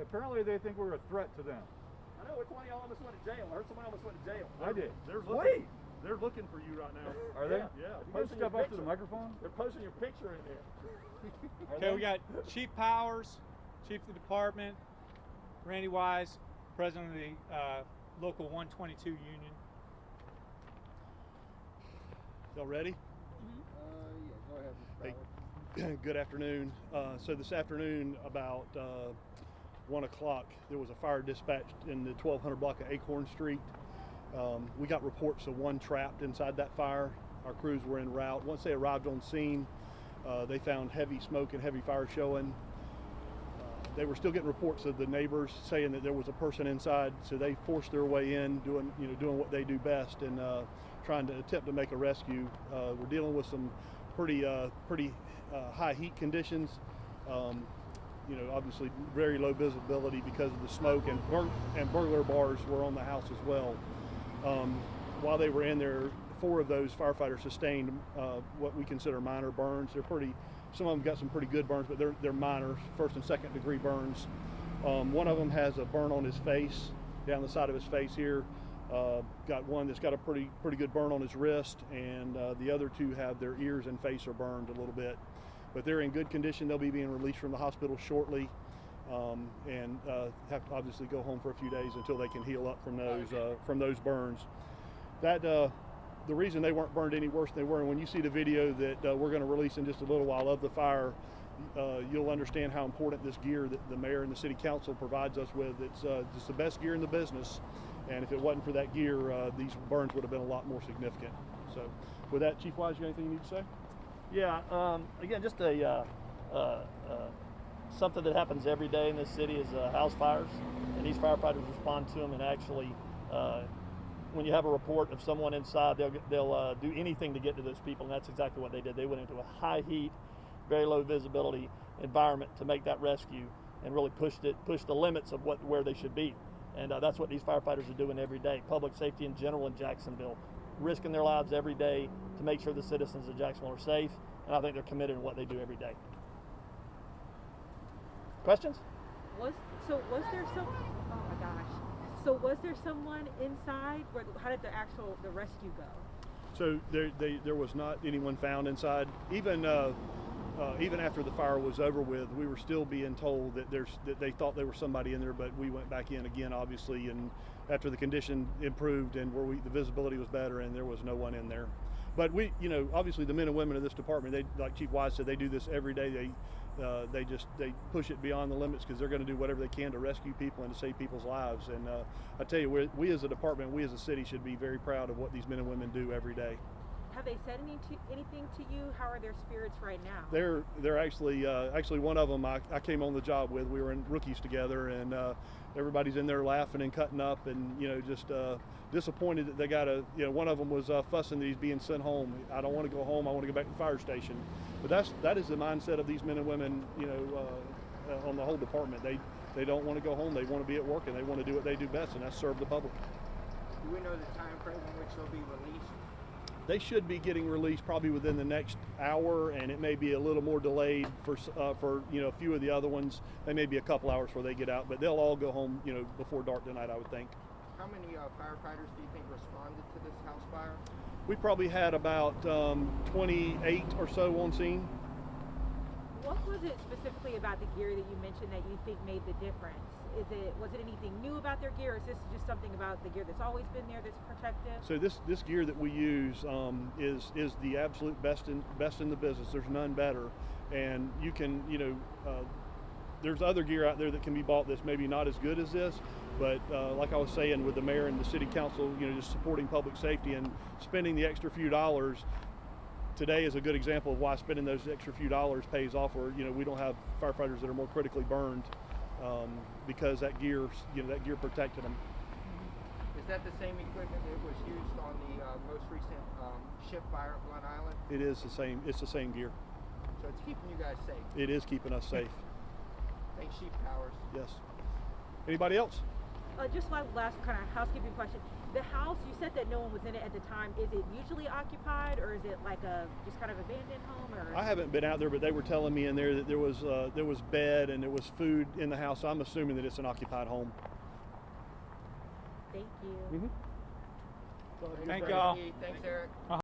Apparently they think we're a threat to them. I know, which one of y'all almost went to jail? I heard somebody almost went to jail. I did. They're looking for you right now. Are they? Yeah. Please step up to the microphone. They're posting your picture in there. Okay, we got Chief Powers, Chief of the Department, Randy Wise, President of the Local 122 Union. Y'all ready? Yeah, go ahead, Mr. Powers. Hey, good afternoon. So this afternoon about 1 o'clock, there was a fire dispatched in the 1200 block of Acorn Street. We got reports of one trapped inside that fire. Our crews were en route. Once they arrived on scene, they found heavy smoke and heavy fire showing. They were still getting reports of the neighbors saying that there was a person inside, so they forced their way in, doing what they do best, and trying to attempt to make a rescue. We're dealing with some pretty high heat conditions. Obviously very low visibility because of the smoke, and burglar bars were on the house as well. While they were in there, 4 of those firefighters sustained what we consider minor burns. Some of them got some pretty good burns, but they're minor, 1st and 2nd degree burns. One of them has a burn on his face, down the side of his face here. Got one that's got a pretty good burn on his wrist, and the other 2 have their ears and face are burned a little bit. But they're in good condition. They'll be being released from the hospital shortly, and have to obviously go home for a few days until they can heal up from those burns. The reason they weren't burned any worse than they were, and when you see the video that we're going to release in just a little while of the fire, you'll understand how important this gear that the mayor and the city council provides us with. It's the best gear in the business, and if it wasn't for that gear, these burns would have been a lot more significant. So with that, Chief Wise, you got anything you need to say? Yeah, again, just something that happens every day in this city is house fires, and these firefighters respond to them, and actually when you have a report of someone inside, they'll do anything to get to those people, and that's exactly what they did. They went into a high heat, very low visibility environment to make that rescue, and really pushed the limits of where they should be. And that's what these firefighters are doing every day. Public safety in general in Jacksonville, risking their lives every day to make sure the citizens of Jacksonville are safe, and I think they're committed in what they do every day. Questions? Was there some? Oh my gosh! So was there someone inside? How did the rescue go? So there was not anyone found inside. Even after the fire was over with, we were still being told that they thought there was somebody in there, but we went back in again, obviously, and after the condition improved and the visibility was better, and there was no one in there. But obviously the men and women of this department, like Chief Wise said, they do this every day. They push it beyond the limits because they're going to do whatever they can to rescue people and to save people's lives. And I tell you, we as a department, we as a city should be very proud of what these men and women do every day. Have they said anything to you? How are their spirits right now? They're actually one of them I came on the job with. We were in rookies together, and everybody's in there laughing and cutting up, and just disappointed that they got one of them was fussing that he's being sent home. I don't want to go home. I want to go back to the fire station. But that is the mindset of these men and women. On the whole department, they don't want to go home. They want to be at work, and they want to do what they do best, and that's serve the public. Do we know the time frame in which they'll be released? They should be getting released probably within the next hour, and it may be a little more delayed for a few of the other ones. They may be a couple hours before they get out, but they'll all go home before dark tonight, I would think. How many firefighters do you think responded to this house fire? We probably had about 28 or so on scene. What was it specifically about the gear that you mentioned that you think made the difference? Was it anything new about their gear, or is this just something about the gear that's always been there that's protective? So this gear that we use is the absolute best in the business. There's none better, and you can there's other gear out there that can be bought that's maybe not as good as this, but like I was saying, with the mayor and the city council, just supporting public safety and spending the extra few dollars. Today is a good example of why spending those extra few dollars pays off. Where we don't have firefighters that are more critically burned. Because that gear protected them. Is that the same equipment that was used on the most recent ship fire at Blunt Island? It is the same. It's the same gear. So it's keeping you guys safe. It is keeping us safe. Thanks, Chief Powers. Yes. Anybody else? Just one last kind of housekeeping question. The house, you said that no one was in it at the time. Is it usually occupied, or is it like a just kind of abandoned home? Or I haven't been out there, but they were telling me in there that there was bed and there was food in the house. So I'm assuming that it's an occupied home. Thank you. Mm-hmm. Thank y'all. Thanks, Eric.